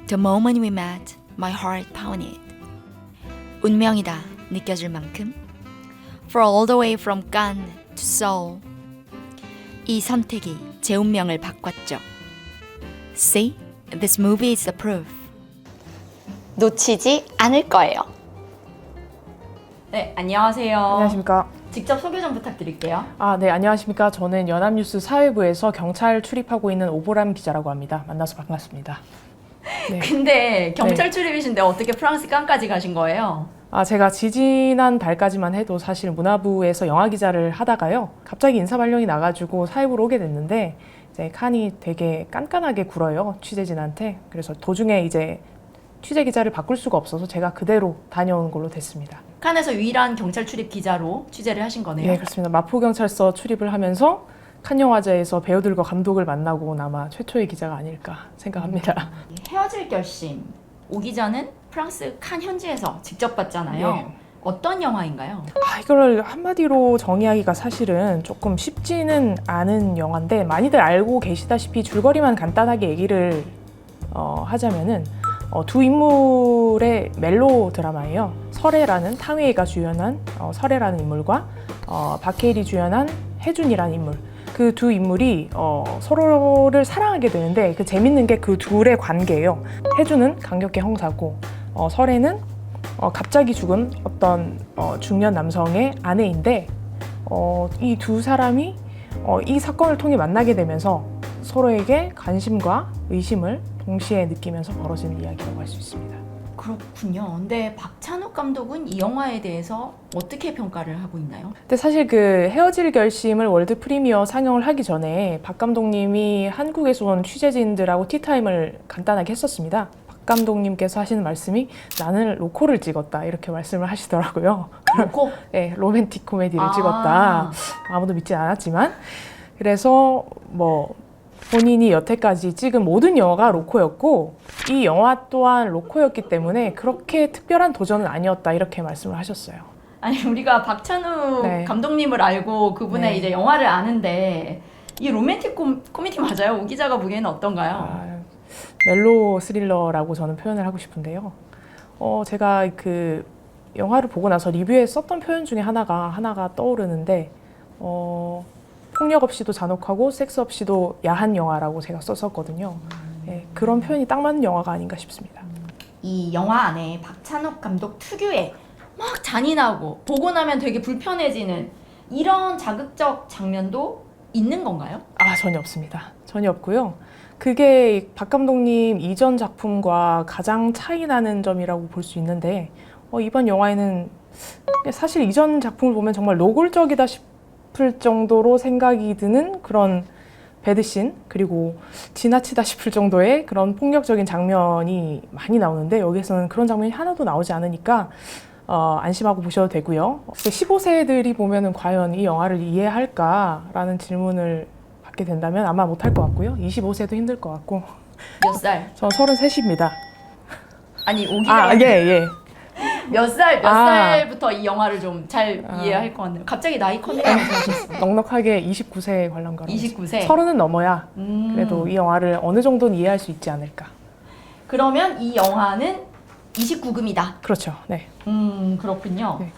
The moment we met, my heart pounded. 운명이다 느껴질 만큼 For all the way from Cannes to Seoul. 이 선택이 제 운명을 바꿨죠. See, this movie is the proof. 놓치지 않을 거예요. 네, 안녕하세요. 안녕하십니까. 직접 소개 좀 부탁드릴게요. 네, 안녕하십니까. 저는 연합뉴스 사회부에서 경찰 출입하고 있는 오보람 기자라고 합니다. 만나서 반갑습니다. 네. 근데 경찰 출입이신데 어떻게 프랑스 칸까지 가신 거예요? 제가 지지난 달까지만 해도 사실 문화부에서 영화 기자를 하다가요. 갑자기 인사 발령이 나가지고 사회부로 오게 됐는데 이제 칸이 되게 깐깐하게 굴어요. 취재진한테. 그래서 도중에 이제 취재 기자를 바꿀 수가 없어서 제가 그대로 다녀온 걸로 됐습니다. 칸에서 유일한 경찰 출입 기자로 취재를 하신 거네요. 네, 그렇습니다. 마포경찰서 출입을 하면서 칸 영화제에서 배우들과 감독을 만나고 온 아마 최초의 기자가 아닐까 생각합니다. 헤어질 결심. 오 기자는 프랑스 칸 현지에서 직접 봤잖아요. 네. 어떤 영화인가요? 이걸 한마디로 정의하기가 사실은 조금 쉽지는 않은 영화인데 많이들 알고 계시다시피 줄거리만 간단하게 얘기를 하자면은 두 인물의 멜로 드라마예요. 설애라는 탕웨이가 주연한 설애라는 인물과 박해일이 주연한 혜준이라는 인물. 그 두 인물이 서로를 사랑하게 되는데 그 재밌는 게 그 둘의 관계예요. 혜준은 강력계 형사고 설애는 갑자기 죽은 어떤 중년 남성의 아내인데 이 두 사람이 이 사건을 통해 만나게 되면서 서로에게 관심과 의심을 동시에 느끼면서 벌어지는 이야기라고 할 수 있습니다. 그렇군요. 근데 박찬욱 감독은 이 영화에 대해서 어떻게 평가를 하고 있나요? 근데 사실 그 헤어질 결심을 월드 프리미어 상영을 하기 전에 박 감독님이 한국에서 온 취재진들하고 티타임을 간단하게 했었습니다. 박 감독님께서 하시는 말씀이 나는 로코를 찍었다 이렇게 말씀을 하시더라고요. 로코? 네, 로맨틱 코미디를 찍었다. 아무도 믿지 않았지만 그래서 본인이 여태까지 찍은 모든 영화가 로코였고 이 영화 또한 로코였기 때문에 그렇게 특별한 도전은 아니었다 이렇게 말씀을 하셨어요. 아니 우리가 박찬욱 네. 감독님을 알고 그분의 네. 이제 영화를 아는데 이 로맨틱 코미디 맞아요? 오 기자가 보기에는 어떤가요? 멜로 스릴러라고 저는 표현을 하고 싶은데요. 제가 그 영화를 보고 나서 리뷰에 썼던 표현 중에 하나가 떠오르는데 폭력 없이도 잔혹하고 섹스 없이도 야한 영화라고 제가 썼었거든요. 네, 그런 표현이 딱 맞는 영화가 아닌가 싶습니다. 이 영화 안에 박찬욱 감독 특유의 막 잔인하고 보고 나면 되게 불편해지는 이런 자극적 장면도 있는 건가요? 전혀 없습니다. 전혀 없고요. 그게 박 감독님 이전 작품과 가장 차이 나는 점이라고 볼 수 있는데 이번 영화에는 사실 이전 작품을 보면 정말 노골적이다 싶을 정도로 생각이 드는 그런 배드씬 그리고 지나치다 싶을 정도의 그런 폭력적인 장면이 많이 나오는데 여기에서는 그런 장면이 하나도 나오지 않으니까 안심하고 보셔도 되고요. 15세들이 보면은 과연 이 영화를 이해할까라는 질문을 받게 된다면 아마 못할 것 같고요. 25세도 힘들 것 같고. 몇 살? 저 33입니다. 아니 오 기자가 예. 몇 살부터 이 영화를 좀 잘 이해할 것 같네요. 갑자기 나이 컨대라고 하셨어요. 넉넉하게 29세에 관람 가라. 29세. 30은 넘어야 그래도 이 영화를 어느 정도는 이해할 수 있지 않을까. 그러면 이 영화는 29금이다. 그렇죠. 네. 그렇군요. 네.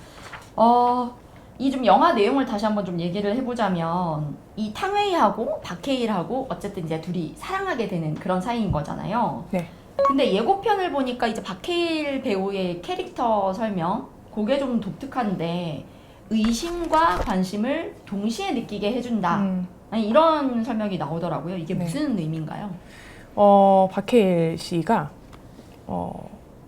이 좀 영화 내용을 다시 한번 좀 얘기를 해보자면 이 탕웨이하고 박해일하고 어쨌든 이제 둘이 사랑하게 되는 그런 사이인 거잖아요. 네. 근데 예고편을 보니까 이제 박해일 배우의 캐릭터 설명 그게 좀 독특한데 의심과 관심을 동시에 느끼게 해준다. 아니, 이런 설명이 나오더라고요. 이게 네. 무슨 의미인가요? 박해일 씨가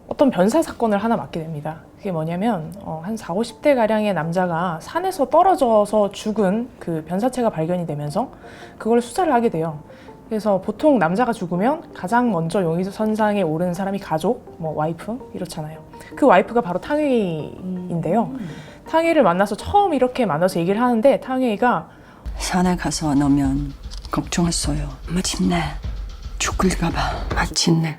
어떤 변사 사건을 하나 맡게 됩니다. 그게 뭐냐면 한 40, 50대 가량의 남자가 산에서 떨어져서 죽은 그 변사체가 발견이 되면서 그걸 수사를 하게 돼요. 그래서 보통 남자가 죽으면 가장 먼저 용의선상에 오르는 사람이 가족, 와이프 이렇잖아요. 그 와이프가 바로 탕웨이인데요. 탕웨이를 만나서 처음 이렇게 만나서 얘기를 하는데 탕웨이가 산에 가서 넣으면 걱정했어요. 마침내 죽을까봐. 마침내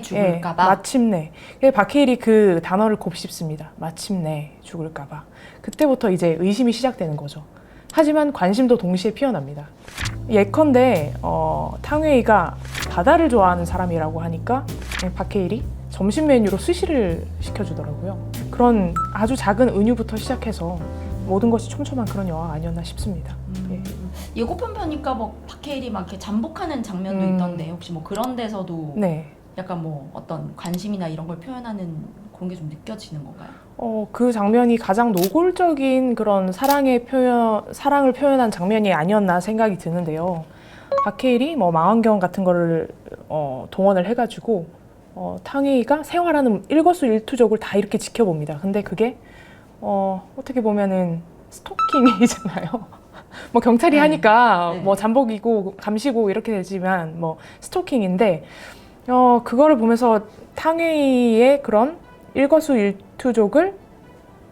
죽을까봐. 마침내. 박해일이 그 단어를 곱씹습니다. 마침내 죽을까봐. 그때부터 이제 의심이 시작되는 거죠. 하지만 관심도 동시에 피어납니다. 예컨대 탕웨이가 바다를 좋아하는 사람이라고 하니까 박해일이 점심 메뉴로 스시를 시켜주더라고요. 그런 아주 작은 은유부터 시작해서 모든 것이 촘촘한 그런 영화가 아니었나 싶습니다. 예. 예고편 보니까 뭐 박해일이 막 이렇게 잠복하는 장면도 있던데 혹시 뭐 그런 데서도 네. 약간 뭐 어떤 관심이나 이런 걸 표현하는 그런 게 좀 느껴지는 건가요? 그 장면이 가장 노골적인 그런 사랑을 표현한 장면이 아니었나 생각이 드는데요. 박해일이 뭐 망원경 같은 거를 동원을 해가지고 탕웨이가 생활하는 일거수일투족을 다 이렇게 지켜봅니다. 근데 그게 어떻게 보면은 스토킹이잖아요. 뭐 경찰이 네. 하니까 네. 뭐 잠복이고 감시고 이렇게 되지만 뭐 스토킹인데 그거를 보면서 탕웨이의 그런 일거수일투족을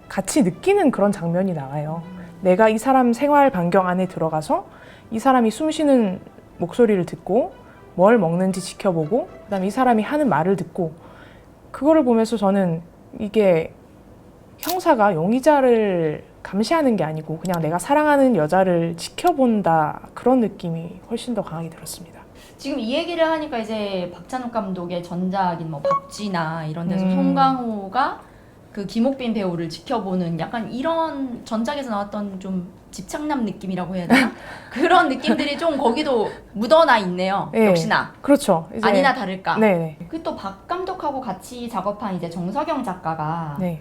같이 느끼는 그런 장면이 나와요. 내가 이 사람 생활 반경 안에 들어가서 이 사람이 숨 쉬는 목소리를 듣고 뭘 먹는지 지켜보고 그다음에 이 사람이 하는 말을 듣고 그거를 보면서 저는 이게 형사가 용의자를 감시하는 게 아니고 그냥 내가 사랑하는 여자를 지켜본다 그런 느낌이 훨씬 더 강하게 들었습니다. 지금 이 얘기를 하니까 이제 박찬욱 감독의 전작인 뭐 박쥐나 이런 데서 송강호가 그 김옥빈 배우를 지켜보는 약간 이런 전작에서 나왔던 좀 집착남 느낌이라고 해야 되나? 그런 느낌들이 좀 거기도 묻어나 있네요. 네. 역시나. 그렇죠. 이제 아니나 다를까. 네, 그 또 박 감독하고 같이 작업한 이제 정석영 작가가 네.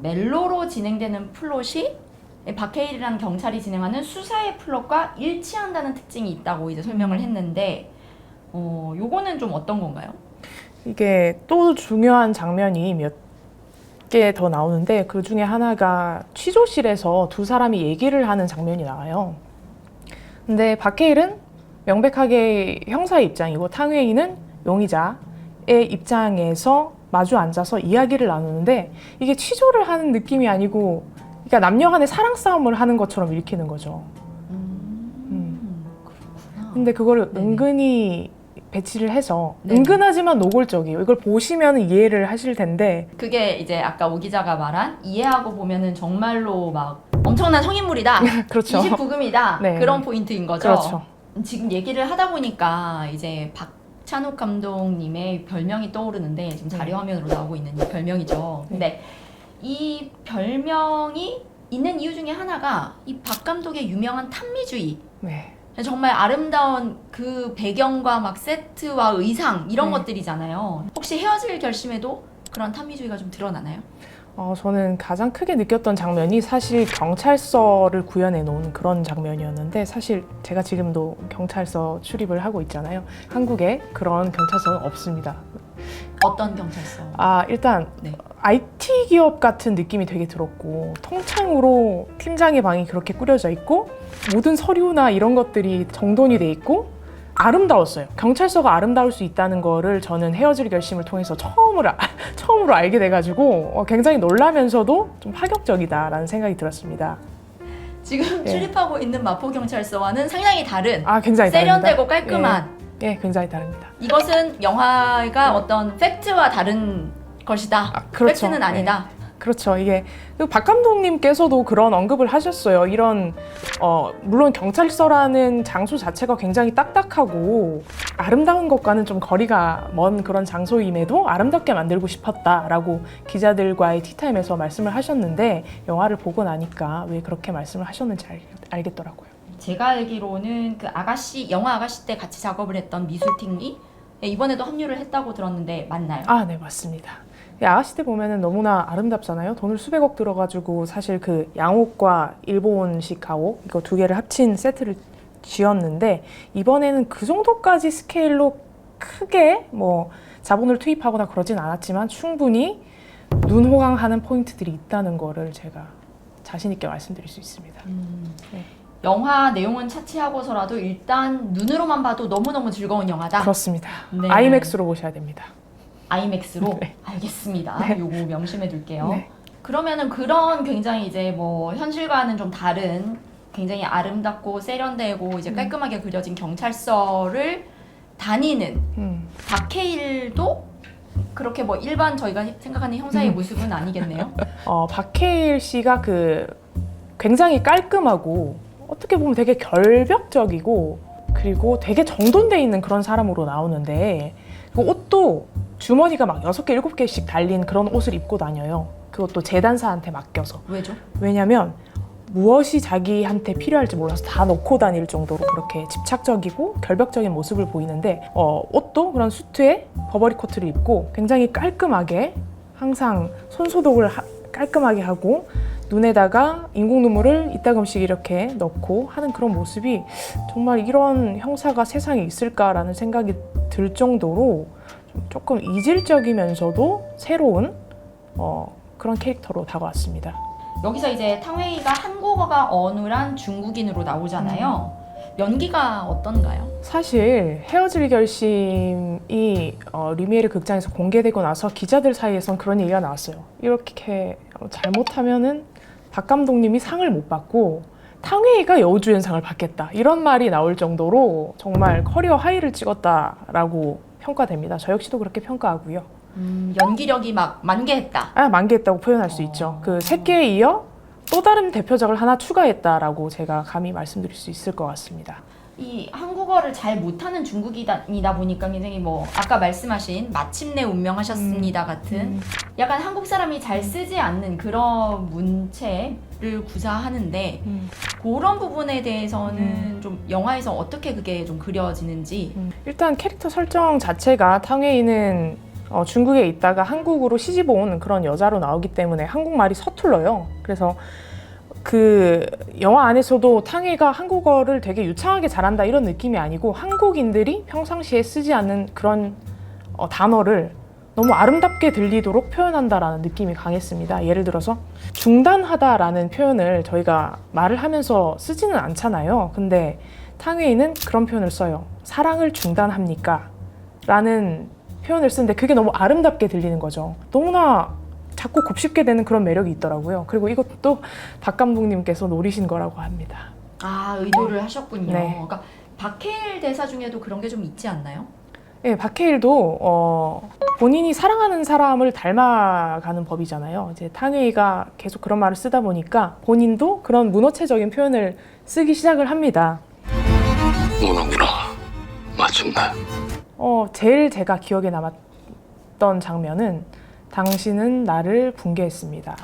멜로로 진행되는 플롯이 박해일이라는 경찰이 진행하는 수사의 플롯과 일치한다는 특징이 있다고 이제 설명을 했는데 요거는 좀 어떤 건가요? 이게 또 중요한 장면이 몇 개 더 나오는데 그 중에 하나가 취조실에서 두 사람이 얘기를 하는 장면이 나와요. 근데 박해일은 명백하게 형사의 입장이고 탕웨이는 용의자의 입장에서 마주 앉아서 이야기를 나누는데 이게 취조를 하는 느낌이 아니고 그러니까 남녀 간의 사랑 싸움을 하는 것처럼 읽히는 거죠. 그렇구나. 근데 그거를 네네. 은근히 배치를 해서 네네. 은근하지만 노골적이에요. 이걸 보시면 이해를 하실 텐데 그게 이제 아까 오 기자가 말한 이해하고 보면은 정말로 막 엄청난 성인물이다. 그렇죠. 29금이다. 네. 그런 포인트인 거죠. 그렇죠. 지금 얘기를 하다 보니까 이제 박찬욱 감독님의 별명이 떠오르는데 지금 자료 화면으로 나오고 있는 이 별명이죠. 근데 이 별명이 있는 이유 중에 하나가 이 박 감독의 유명한 탐미주의. 네. 정말 아름다운 그 배경과 막 세트와 의상 이런 네. 것들이잖아요. 혹시 헤어질 결심에도 그런 탐미주의가 좀 드러나나요? 저는 가장 크게 느꼈던 장면이 사실 경찰서를 구현해 놓은 그런 장면이었는데 사실 제가 지금도 경찰서 출입을 하고 있잖아요. 한국에 그런 경찰서는 없습니다. 어떤 경찰서? 일단 네. IT 기업 같은 느낌이 되게 들었고 통창으로 팀장의 방이 그렇게 꾸려져 있고 모든 서류나 이런 것들이 정돈이 돼 있고 아름다웠어요. 경찰서가 아름다울 수 있다는 거를 저는 헤어질 결심을 통해서 처음으로 알게 돼가지고 굉장히 놀라면서도 좀 파격적이다라는 생각이 들었습니다. 지금 네. 출입하고 있는 마포경찰서와는 상당히 다른 굉장히 세련되고 다릅니다. 깔끔한 예, 굉장히 다릅니다. 이것은 영화가 어떤 팩트와 다른 것이다. 그렇죠. 팩트는 아니다. 그렇죠. 이게 박 감독님께서도 그런 언급을 하셨어요. 이런 물론 경찰서라는 장소 자체가 굉장히 딱딱하고 아름다운 것과는 좀 거리가 먼 그런 장소임에도 아름답게 만들고 싶었다라고 기자들과의 티타임에서 말씀을 하셨는데 영화를 보고 나니까 왜 그렇게 말씀을 하셨는지 알겠더라고요. 제가 알기로는 그 영화 아가씨 때 같이 작업을 했던 미술팀이 이번에도 합류를 했다고 들었는데 맞나요? 네, 맞습니다. 아가씨 때 보면은 너무나 아름답잖아요. 돈을 수백억 들어가지고 사실 그 양옥과 일본식 가옥 이거 두 개를 합친 세트를 지었는데 이번에는 그 정도까지 스케일로 크게 뭐 자본을 투입하거나 그러진 않았지만 충분히 눈호강하는 포인트들이 있다는 거를 제가 자신 있게 말씀드릴 수 있습니다. 네. 영화 내용은 차치하고서라도 일단 눈으로만 봐도 너무너무 즐거운 영화다. 그렇습니다. 네. 아이맥스로 보셔야 됩니다. 아이맥스로? 네. 알겠습니다. 네. 요거 명심해 둘게요. 네. 그러면은 그런 굉장히 이제 뭐 현실과는 좀 다른 굉장히 아름답고 세련되고 이제 깔끔하게 그려진 경찰서를 다니는 박해일도 그렇게 뭐 일반 저희가 생각하는 형사의 모습은 아니겠네요. 박해일 씨가 굉장히 깔끔하고 어떻게 보면 되게 결벽적이고 그리고 되게 정돈돼 있는 그런 사람으로 나오는데 그 옷도 주머니가 막 6개, 7개씩 달린 그런 옷을 입고 다녀요. 그것도 재단사한테 맡겨서. 왜죠? 왜냐면 무엇이 자기한테 필요할지 몰라서 다 넣고 다닐 정도로 그렇게 집착적이고 결벽적인 모습을 보이는데 옷도 그런 수트에 버버리 코트를 입고 굉장히 깔끔하게 항상 손소독을 깔끔하게 하고 눈에다가 인공 눈물을 이따금씩 이렇게 넣고 하는 그런 모습이 정말 이런 형사가 세상에 있을까라는 생각이 들 정도로 조금 이질적이면서도 새로운 그런 캐릭터로 다가왔습니다. 여기서 이제 탕웨이가 한국어가 어눌한 중국인으로 나오잖아요. 연기가 어떤가요? 사실 헤어질 결심이 리미에르 극장에서 공개되고 나서 기자들 사이에선 그런 얘기가 나왔어요. 이렇게 잘못하면은 박 감독님이 상을 못 받고 탕웨이가 여우주연상을 받겠다 이런 말이 나올 정도로 정말 커리어 하이를 찍었다라고 평가됩니다. 저 역시도 그렇게 평가하고요. 연기력이 막 만개했다. 만개했다고 표현할 수 있죠. 그 3개에 이어 또 다른 대표작을 하나 추가했다라고 제가 감히 말씀드릴 수 있을 것 같습니다. 이 한국어를 잘 못하는 중국인이다 보니까 굉장히 뭐 아까 말씀하신 마침내 운명하셨습니다 같은 약간 한국 사람이 잘 쓰지 않는 그런 문체를 구사하는데 그런 부분에 대해서는 좀 영화에서 어떻게 그게 좀 그려지는지. 일단 캐릭터 설정 자체가 탕웨이는 중국에 있다가 한국으로 시집 온 그런 여자로 나오기 때문에 한국말이 서툴러요. 그래서 그 영화 안에서도 탕웨이가 한국어를 되게 유창하게 잘한다 이런 느낌이 아니고 한국인들이 평상시에 쓰지 않는 그런 단어를 너무 아름답게 들리도록 표현한다라는 느낌이 강했습니다. 예를 들어서 중단하다라는 표현을 저희가 말을 하면서 쓰지는 않잖아요. 근데 탕웨이는 그런 표현을 써요. 사랑을 중단합니까? 라는 표현을 쓰는데 그게 너무 아름답게 들리는 거죠. 너무나 자꾸 곱씹게 되는 그런 매력이 있더라고요. 그리고 이것도 박 감독님께서 노리신 거라고 합니다. 아, 의도를 하셨군요. 네. 그러니까 박해일 대사 중에도 그런 게 좀 있지 않나요? 네, 박해일도 본인이 사랑하는 사람을 닮아가는 법이잖아요. 이제 탕웨이가 계속 그런 말을 쓰다 보니까 본인도 그런 문어체적인 표현을 쓰기 시작을 합니다. 오는구나. 마침내. 제일 제가 기억에 남았던 장면은 당신은 나를 붕괴했습니다.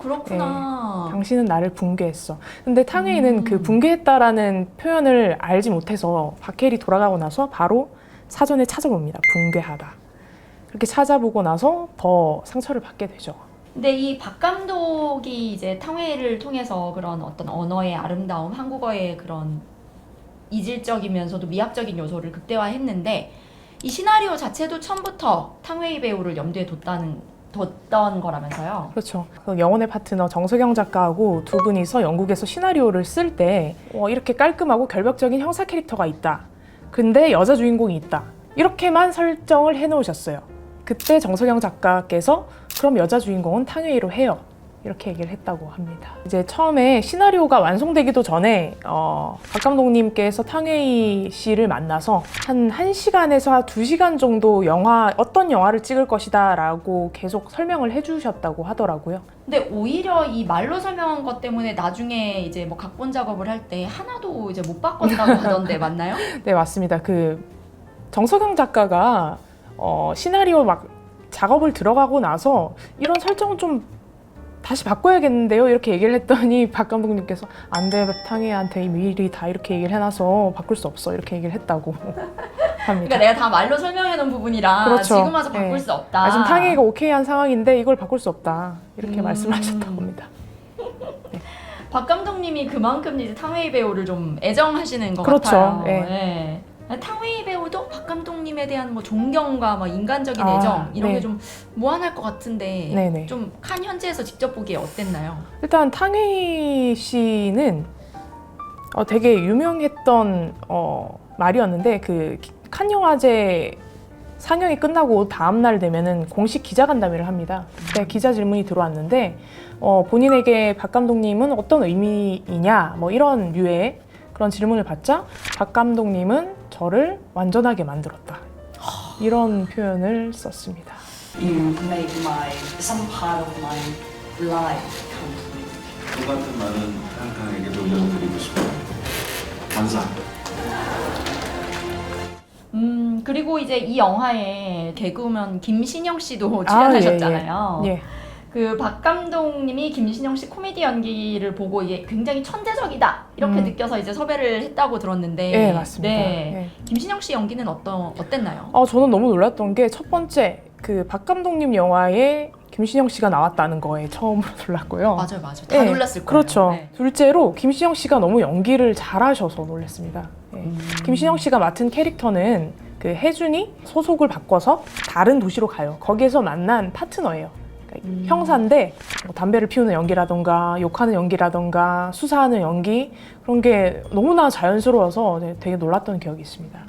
그렇구나. 당신은 나를 붕괴했어. 근데 탕웨이는 그 붕괴했다라는 표현을 알지 못해서 박해일이 돌아가고 나서 바로 사전에 찾아봅니다. 붕괴하다. 그렇게 찾아보고 나서 더 상처를 받게 되죠. 근데 이 박 감독이 이제 탕웨이를 통해서 그런 어떤 언어의 아름다움, 한국어의 그런 이질적이면서도 미학적인 요소를 극대화했는데 이 시나리오 자체도 처음부터 탕웨이 배우를 염두에 뒀던 거라면서요. 그렇죠. 그 영혼의 파트너 정석영 작가하고 두 분이서 영국에서 시나리오를 쓸 때 이렇게 깔끔하고 결벽적인 형사 캐릭터가 있다. 근데 여자 주인공이 있다. 이렇게만 설정을 해놓으셨어요. 그때 정석영 작가께서 그럼 여자 주인공은 탕웨이로 해요. 이렇게 얘기를 했다고 합니다. 이제 처음에 시나리오가 완성되기도 전에 박 감독님께서 탕웨이 씨를 만나서 한 1시간에서 2시간 정도 어떤 영화를 찍을 것이다 라고 계속 설명을 해주셨다고 하더라고요. 근데 오히려 이 말로 설명한 것 때문에 나중에 이제 뭐 각본 작업을 할 때 하나도 이제 못 바꿨다고 하던데 맞나요? 네, 맞습니다. 그 정석영 작가가 시나리오 막 작업을 들어가고 나서 이런 설정은 좀 다시 바꿔야겠는데요? 이렇게 얘기를 했더니 박 감독님께서 안 돼, 탕웨이한테 미리 다 이렇게 얘기를 해놔서 바꿀 수 없어 이렇게 얘기를 했다고 합니다. 그러니까 내가 다 말로 설명해 놓은 부분이라 그렇죠. 지금 와서 바꿀 네. 수 없다. 지금 탕웨이가 오케이한 상황인데 이걸 바꿀 수 없다 이렇게 말씀하셨다고 합니다. 박 감독님이 그만큼 이제 탕웨이 배우를 좀 애정하시는 것 그렇죠. 같아요. 네. 네. 탕웨이 배우도 박 감독님에 대한 뭐 존경과 뭐 인간적인 애정 이런 네. 게 좀 무한할 것 같은데 네네. 좀 칸 현지에서 직접 보기에 어땠나요? 일단 탕웨이 씨는 되게 유명했던 말이었는데 그 칸 영화제 상영이 끝나고 다음 날 되면은 공식 기자간담회를 합니다. 그때 기자 질문이 들어왔는데 본인에게 박 감독님은 어떤 의미이냐 뭐 이런 류의 그런 질문을 받자 박 감독님은 저를 완전하게 만들었다. 이런 표현을 썼습니다. You made some part of my life complete. 똑같은 말은 탕탕에게 돌려드리고 싶어요. 감사합니다. 그리고 이제 이 영화에 개그우먼 김신영 씨도 아, 출연하셨잖아요. 예. 그 박 감독님이 김신영 씨 코미디 연기를 보고 이게 굉장히 천재적이다 이렇게 느껴서 이제 섭외를 했다고 들었는데, 예, 맞습니다. 네. 예. 김신영 씨 연기는 어땠나요? 저는 너무 놀랐던 게 첫 번째 그 박 감독님 영화에 김신영 씨가 나왔다는 거에 처음으로 놀랐고요. 맞아요. 다 예, 놀랐을 거예요. 그렇죠. 네. 둘째로 김신영 씨가 너무 연기를 잘하셔서 놀랐습니다. 예. 김신영 씨가 맡은 캐릭터는 그 혜준이 소속을 바꿔서 다른 도시로 가요. 거기에서 만난 파트너예요. 그러니까 형사인데 뭐 담배를 피우는 연기라던가 욕하는 연기라던가 수사하는 연기 그런 게 너무나 자연스러워서 되게 놀랐던 기억이 있습니다.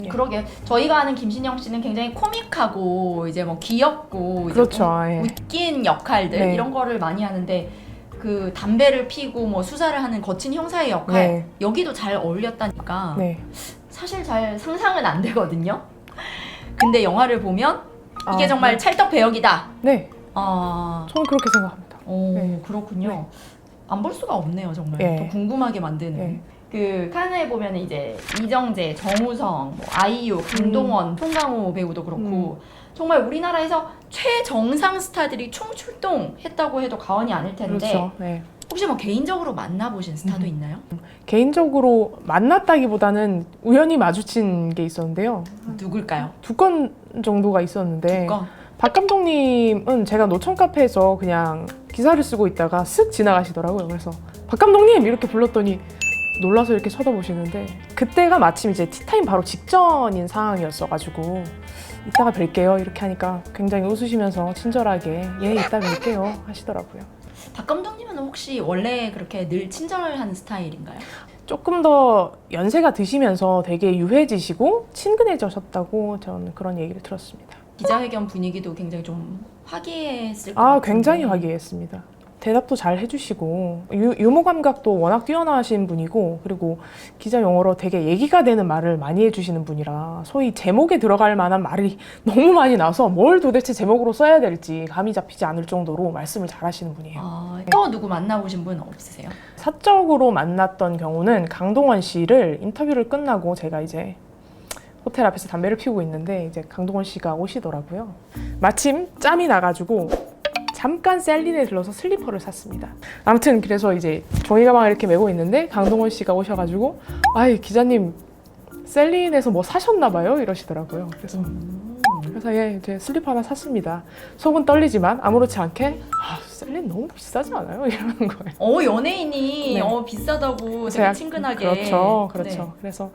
예. 그러게 저희가 아는 김신영 씨는 굉장히 코믹하고 이제 뭐 귀엽고 이제 그렇죠. 예. 웃긴 역할들 네. 이런 거를 많이 하는데 그 담배를 피고 뭐 수사를 하는 거친 형사의 역할 네. 여기도 잘 어울렸다니까 네. 사실 잘 상상은 안 되거든요. 근데 영화를 보면 이게 아, 정말 찰떡 배역이다. 네. 아, 저는 그렇게 생각합니다. 오, 네. 그렇군요. 네. 안 볼 수가 없네요, 정말. 네. 더 궁금하게 만드는. 네. 그 칸에 보면 이제 이정재, 정우성, 뭐 아이유, 강동원, 송강호 배우도 그렇고 정말 우리나라에서 최정상 스타들이 총출동했다고 해도 과언이 아닐 텐데 그렇죠. 네. 혹시 뭐 개인적으로 만나보신 스타도 있나요? 개인적으로 만났다기보다는 우연히 마주친 게 있었는데요. 누굴까요? 2건 정도가 있었는데 건. 박 감독님은 제가 노천 카페에서 그냥 기사를 쓰고 있다가 쓱 지나가시더라고요. 그래서 박 감독님 이렇게 불렀더니 놀라서 이렇게 쳐다보시는데 그때가 마침 이제 티타임 바로 직전인 상황이었어가지고 이따가 뵐게요 이렇게 하니까 굉장히 웃으시면서 친절하게 예 이따 뵐게요 하시더라고요. 박 감독님은 혹시 원래 그렇게 늘 친절한 스타일인가요? 조금 더 연세가 드시면서 되게 유해지시고 친근해지셨다고 저는 그런 얘기를 들었습니다. 기자회견 분위기도 굉장히 좀 화기애애했을 것 같은데 굉장히 화기애애했습니다. 대답도 잘 해주시고 유머 감각도 워낙 뛰어나신 분이고 그리고 기자 용어로 되게 얘기가 되는 말을 많이 해주시는 분이라 소위 제목에 들어갈 만한 말이 너무 많이 나서 뭘 도대체 제목으로 써야 될지 감이 잡히지 않을 정도로 말씀을 잘하시는 분이에요. 또 누구 만나보신 분 없으세요? 사적으로 만났던 경우는 강동원 씨를 인터뷰를 끝나고 제가 이제 호텔 앞에서 담배를 피우고 있는데 이제 강동원 씨가 오시더라고요. 마침 짬이 나가지고 잠깐 셀린에 들러서 슬리퍼를 샀습니다. 아무튼 그래서 이제 종이 가방을 이렇게 메고 있는데 강동원 씨가 오셔가지고 아이 기자님 셀린에서 뭐 사셨나 봐요 이러시더라고요. 그래서 예 이제 슬리퍼 하나 샀습니다. 속은 떨리지만 아무렇지 않게 셀린 너무 비싸지 않아요? 이러는 거예요. 연예인이 네. 비싸다고 되게 제가 친근하게 그렇죠. 네. 그래서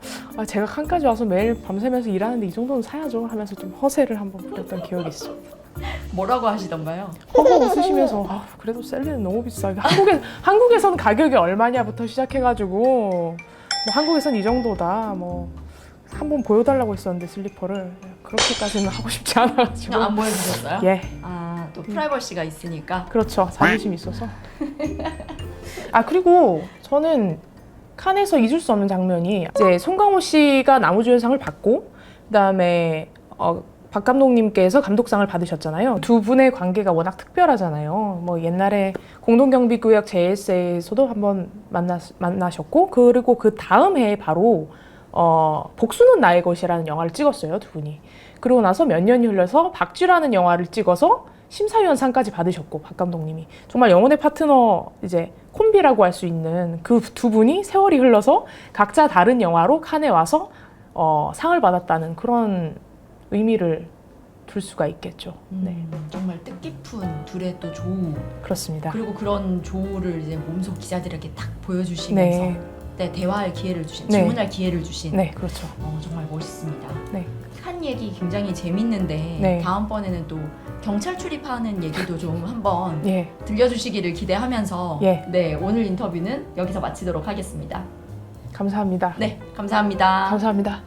제가 칸까지 와서 매일 밤새면서 일하는데 이 정도는 사야죠 하면서 좀 허세를 한번 부렸던 기억이 있습니다. 뭐라고 하시던가요? 허허 웃으시면서 그래도 셀린은 너무 비싸. 한국에서는 가격이 얼마냐부터 시작해가지고 뭐 한국에선 이 정도다. 뭐 한번 보여달라고 했었는데 슬리퍼를 그렇게까지는 하고 싶지 않아가지고. 안 보여주셨어요? 예. 또 프라이버시가 있으니까. 그렇죠. 자존심이 있어서. 그리고 저는 칸에서 잊을 수 없는 장면이 이제 송강호 씨가 나무주연상을 받고 그다음에 박 감독님께서 감독상을 받으셨잖아요. 두 분의 관계가 워낙 특별하잖아요. 뭐 옛날에 공동경비구역 JSA에서도 한번 만나셨고 그리고 그 다음 해에 바로 복수는 나의 것이라는 영화를 찍었어요. 두 분이. 그리고 나서 몇 년이 흘러서 박쥐라는 영화를 찍어서 심사위원상까지 받으셨고 박 감독님이 정말 영혼의 파트너 이제 콤비라고 할 수 있는 그 두 분이 세월이 흘러서 각자 다른 영화로 칸에 와서 상을 받았다는 그런 의미를 둘 수가 있겠죠. 네, 정말 뜻깊은 둘의 또 조우. 그렇습니다. 그리고 그런 조우를 이제 몸속 기자들에게 딱 보여주시면서 네, 대화할 기회를 주신, 네. 질문할 기회를 주신. 네, 그렇죠. 정말 멋있습니다. 네. 한 얘기 굉장히 재밌는데 네. 다음번에는 또 경찰 출입하는 얘기도 좀 한번 예, 들려주시기를 기대하면서 예. 네, 오늘 인터뷰는 여기서 마치도록 하겠습니다. 감사합니다. 네, 감사합니다. 감사합니다.